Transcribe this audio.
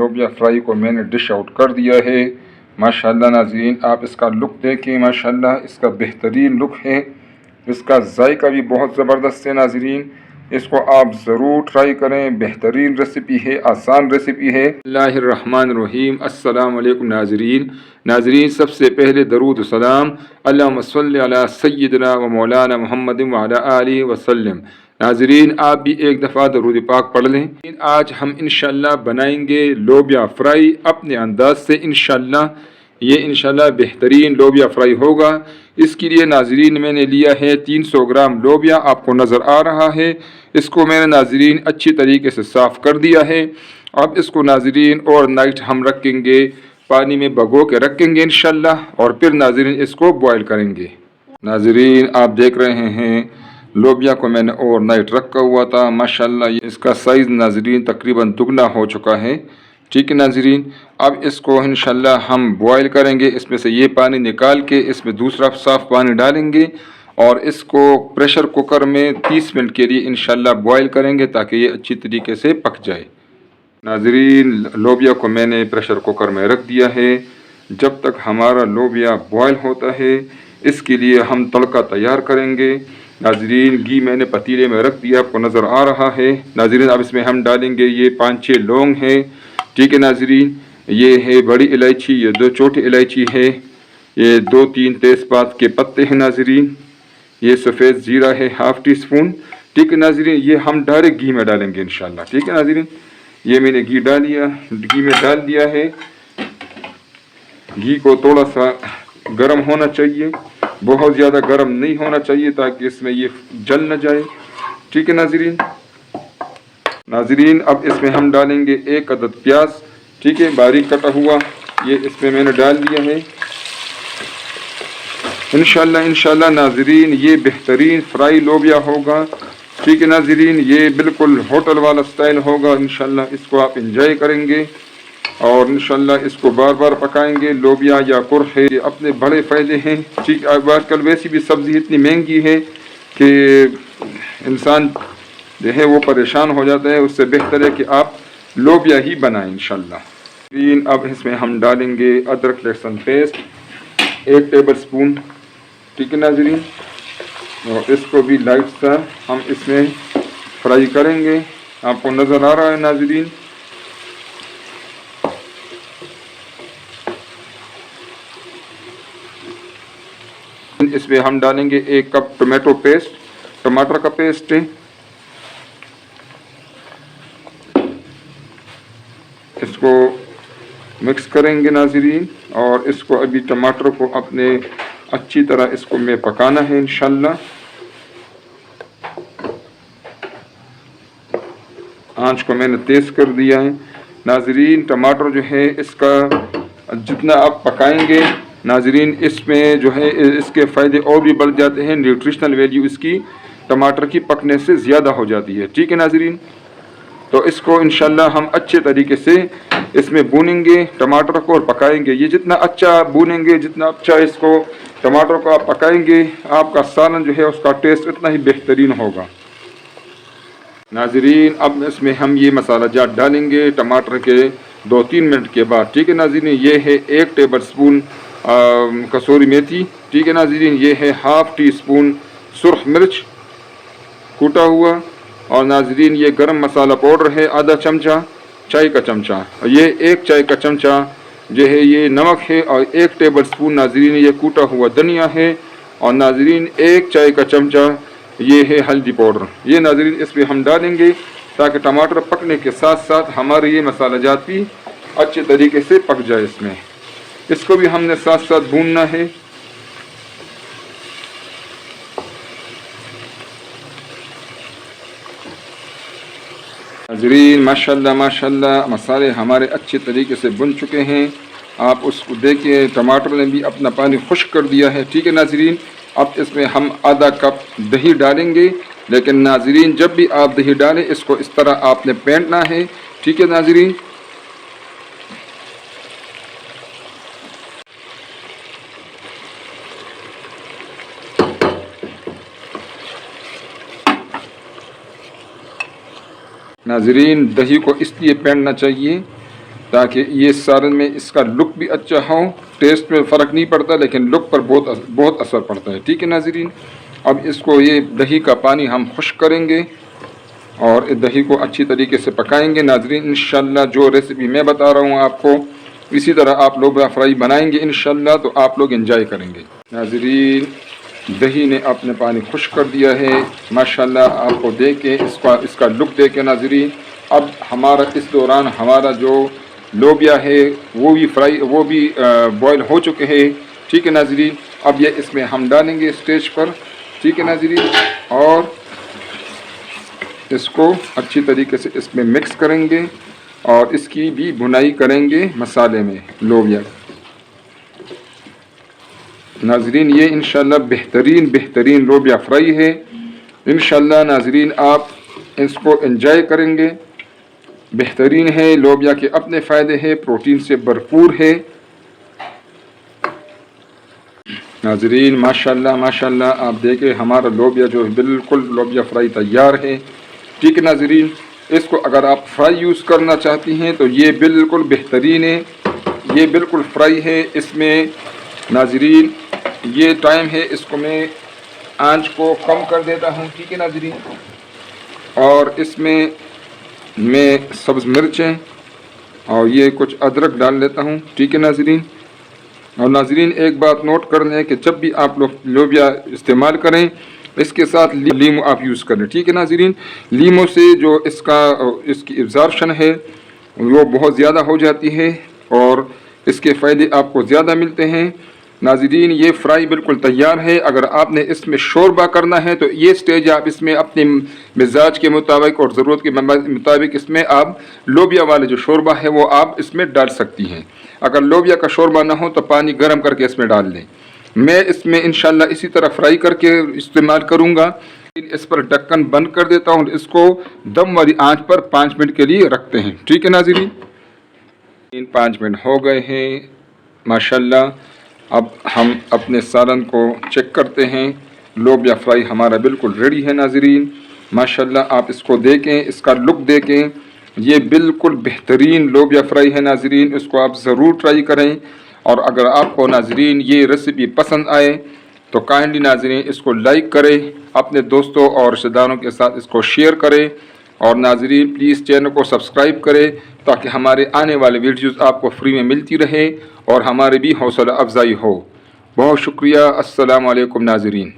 लोबिया फ्राई को मैंने डिश आउट कर दिया है। माशाल्लाह नाज़रीन, आप इसका लुक देखें, माशाल्लाह इसका बेहतरीन लुक है। इसका जायका भी बहुत ज़बरदस्त है नाज़रीन, इसको आप ज़रूर ट्राई करें। बेहतरीन रेसिपी है, आसान रेसिपी है। बिस्मिल्लाहिर्रहमानिर्रहीम। अस्सलाम वालेकुम नाज़रीन, सबसे पहले दरूद सलाम अल्लाहुम्मा सल्लि अला सय्यिदना व मौलाना मुहम्मद व अला आलिहि वसल्लम। नाज़रीन, आप भी एक दफ़ा दरूद पाक पढ़ लें। आज हम इंशाअल्लाह बनाएंगे लोबिया फ्राई अपने अंदाज से। इंशाअल्लाह बेहतरीन लोबिया फ्राई होगा। इसके लिए नाज़रीन मैंने लिया है 300 ग्राम लोबिया, आपको नज़र आ रहा है। इसको मैंने नाज़रीन अच्छी तरीके से साफ़ कर दिया है। अब इसको नाज़रीन और नाइट हम रखेंगे, पानी में भगो के रखेंगे इंशाअल्लाह, और फिर नाज़रीन इसको बॉयल करेंगे। नाज़रीन, आप देख रहे हैं लोबिया को मैंने ओवर नाइट रखा हुआ था। माशाल्लाह इसका साइज़ नाज़रीन तकरीबन दुगना हो चुका है। ठीक है नाज़रीन, अब इसको इंशाअल्लाह हम बॉयल करेंगे। इसमें से ये पानी निकाल के इसमें दूसरा साफ़ पानी डालेंगे और इसको प्रेशर कुकर में 30 मिनट के लिए इंशाअल्लाह बॉयल करेंगे ताकि ये अच्छी तरीके से पक जाए। नाज़रीन, लोबिया को मैंने प्रेशर कुकर में रख दिया है। जब तक हमारा लोबिया बॉयल होता है, इसके लिए हम तड़का तैयार करेंगे। नाज़रीन, घी मैंने पतीले में रख दिया, आपको नज़र आ रहा है। नाज़रीन, अब इसमें हम डालेंगे ये 5-6 लौंग है। ठीक है नाज़रीन, ये है बड़ी इलायची, ये 2 छोटी इलायची है, ये 2-3 तेज़पात के पत्ते हैं नाज़रीन, ये सफ़ेद ज़ीरा है 1/2 टीस्पून। ठीक है नाज़रीन, ये हम डायरेक्ट घी में डालेंगे इंशाअल्लाह। ठीक है नाज़रीन, ये मैंने घी में डाल दिया है। घी को थोड़ा सा गर्म होना चाहिए, बहुत ज़्यादा गर्म नहीं होना चाहिए ताकि इसमें ये जल न जाए। ठीक है नाज़रीन, अब इसमें हम डालेंगे 1 अदद प्याज, ठीक है, बारीक कटा हुआ, ये इसमें मैंने डाल दिया है। इंशाअल्लाह नाज़रीन ये बेहतरीन फ्राई लोबिया होगा। ठीक है नाज़रीन, ये बिल्कुल होटल वाला स्टाइल होगा। इंशाअल्लाह इसको आप इंजॉय करेंगे और इंशाअल्लाह इसको बार बार पकाएंगे। लोबिया या कुरहे ये अपने बड़े फ़ायदे हैं। ठीक, अब आजकल वैसी भी सब्ज़ी इतनी महंगी है कि इंसान जो है वो परेशान हो जाता है। उससे बेहतर है कि आप लोबिया ही बनाएं इंशाअल्लाह। अब इसमें हम डालेंगे अदरक लहसुन पेस्ट 1 टेबल स्पून। ठीक है नाज़रीन, और इसको भी लाइट सा हम इसमें फ्राई करेंगे। आपको नज़र आ रहा है नाज़रीन। इसमें हम डालेंगे 1 कप टमाटो पेस्ट, टमाटर का पेस्ट है। इसको मिक्स करेंगे नाज़रीन, और इसको अभी टमाटर को अपने अच्छी तरह इसको में पकाना है इंशाअल्लाह। आंच को मैंने तेज़ कर दिया है नाज़रीन। टमाटर जो है इसका जितना आप पकाएंगे नाज़रीन, इसमें जो है इसके फ़ायदे और भी बढ़ जाते हैं। न्यूट्रिशनल वैल्यू इसकी टमाटर की पकने से ज़्यादा हो जाती है। ठीक है नाज़रीन, तो इसको इंशाअल्लाह हम अच्छे तरीके से इसमें भूनेंगे टमाटर को और पकाएंगे। ये जितना अच्छा भूनेंगे, जितना अच्छा इसको टमाटर को आप पकाएंगे, आपका सालन जो है उसका टेस्ट इतना ही बेहतरीन होगा। नाज़रीन, अब इसमें हम ये मसाला जात डालेंगे टमाटर के 2-3 मिनट के बाद। ठीक है नाज़रीन, ये है 1 टेबल स्पून कसूरी मेथी। ठीक है नाज़रीन, ये है 1/2 टीस्पून सुर्ख मिर्च कूटा हुआ, और नाज़रीन ये गरम मसाला पाउडर है आधा चमचा, चाय का चमचा, ये 1 चाय का चमचा जो है ये नमक है, और 1 टेबल स्पून नाज़रीन ये कूटा हुआ धनिया है, और नाज़रीन 1 चाय का चमचा ये है हल्दी पाउडर। ये नाज़रीन इसमें हम डालेंगे ताकि टमाटर पकने के साथ साथ हमारे ये मसाला जात भी अच्छे तरीके से पक जाए। इसको भी हमने साथ साथ भूनना है। नाज़रीन, माशाल्लाह मसाले हमारे अच्छे तरीके से भुन चुके हैं। आप उसको देखिए, टमाटर ने भी अपना पानी खुश्क कर दिया है। ठीक है नाज़रीन, अब इसमें हम आधा कप दही डालेंगे। लेकिन नाज़रीन, जब भी आप दही डालें इसको इस तरह आपने फेंटना है। ठीक है नाज़रीन, नाज़रीन दही को इसलिए फेंटना चाहिए تاکہ یہ سالن میں اس کا لک بھی اچھا ہو. ٹیسٹ میں فرق نہیں پڑتا لیکن لک پر بہت اثر پڑتا ہے. ٹھیک ہے ناظرین، اب اس کو یہ دہی کا پانی ہم خشک کریں گے اور دہی کو اچھی طریقے سے پکائیں گے. ناظرین انشاءاللہ جو ریسیپی میں بتا رہا ہوں آپ کو اسی طرح آپ لوبیا فرائی بنائیں گے انشاءاللہ تو آپ لوگ انجوائے کریں گے. ناظرین دہی نے اپنے پانی خشک کر دیا ہے ماشاءاللہ. آپ کو دے کے اس کا لک دے کے ناظرین اب ہمارا اس دوران ہمارا جو لوبیا ہے وہ بھی بوائل ہو چکے ہیں. ٹھیک ہے ناظرین، اب یہ اس میں ہم ڈالیں گے اسٹیج پر. ٹھیک ہے ناظرین، اور اس کو اچھی طریقے سے اس میں مکس کریں گے اور اس کی بھی بھنائی کریں گے مسالے میں لوبیا. ناظرین یہ انشاءاللہ بہترین لوبیا فرائی ہے انشاءاللہ. ناظرین آپ اس کو انجوائے کریں گے. بہترین ہے، لوبیا کے اپنے فائدے ہیں، پروٹین سے بھرپور ہے. ناظرین ماشاءاللہ آپ دیکھیں ہمارا لوبیا جو ہے بالکل لوبیا فرائی تیار ہے. ٹھیک ہے ناظرین، اس کو اگر آپ فرائی یوز کرنا چاہتی ہیں تو یہ بالکل بہترین ہے، یہ بالکل فرائی ہے. اس میں ناظرین یہ ٹائم ہے، اس کو میں آنچ کو کم کر دیتا ہوں. ٹھیک ہے ناظرین، اور اس میں سبز مرچیں اور یہ کچھ ادرک ڈال لیتا ہوں. ٹھیک ہے ناظرین، اور ناظرین ایک بات نوٹ کر لیں کہ جب بھی آپ لوبیا استعمال کریں اس کے ساتھ لیمو آپ یوز کریں. ٹھیک ہے ناظرین، لیمو سے جو اس کی ایبزارپشن ہے وہ بہت زیادہ ہو جاتی ہے اور اس کے فائدے آپ کو زیادہ ملتے ہیں. ناظرین یہ فرائی بالکل تیار ہے. اگر آپ نے اس میں شوربہ کرنا ہے تو یہ سٹیج آپ اس میں اپنے مزاج کے مطابق اور ضرورت کے مطابق اس میں آپ لوبیا والے جو شوربہ ہے وہ آپ اس میں ڈال سکتی ہیں. اگر لوبیا کا شوربہ نہ ہو تو پانی گرم کر کے اس میں ڈال دیں. میں اس میں انشاءاللہ اسی طرح فرائی کر کے استعمال کروں گا. اس پر ڈھکن بند کر دیتا ہوں، اس کو دم والی آنچ پر 5 منٹ کے لیے رکھتے ہیں. ٹھیک ہے ناظرین، 5 منٹ ہو گئے ہیں ماشاءاللہ. اب ہم اپنے سالن کو چیک کرتے ہیں. لوبیا فرائی ہمارا بالکل ریڈی ہے ناظرین ماشاءاللہ. آپ اس کو دیکھیں، اس کا لک دیکھیں، یہ بالکل بہترین لوبیا فرائی ہے ناظرین. اس کو آپ ضرور ٹرائی کریں. اور اگر آپ کو ناظرین یہ ریسیپی پسند آئے تو کائنڈلی ناظرین اس کو لائک کریں، اپنے دوستوں اور رشتہ داروں کے ساتھ اس کو شیئر کریں. اور ناظرین پلیز چینل کو سبسکرائب کریں تاکہ ہمارے آنے والے ویڈیوز آپ کو فری میں ملتی رہے اور ہمارے بھی حوصلہ افزائی ہو. بہت شکریہ. السلام علیکم ناظرین.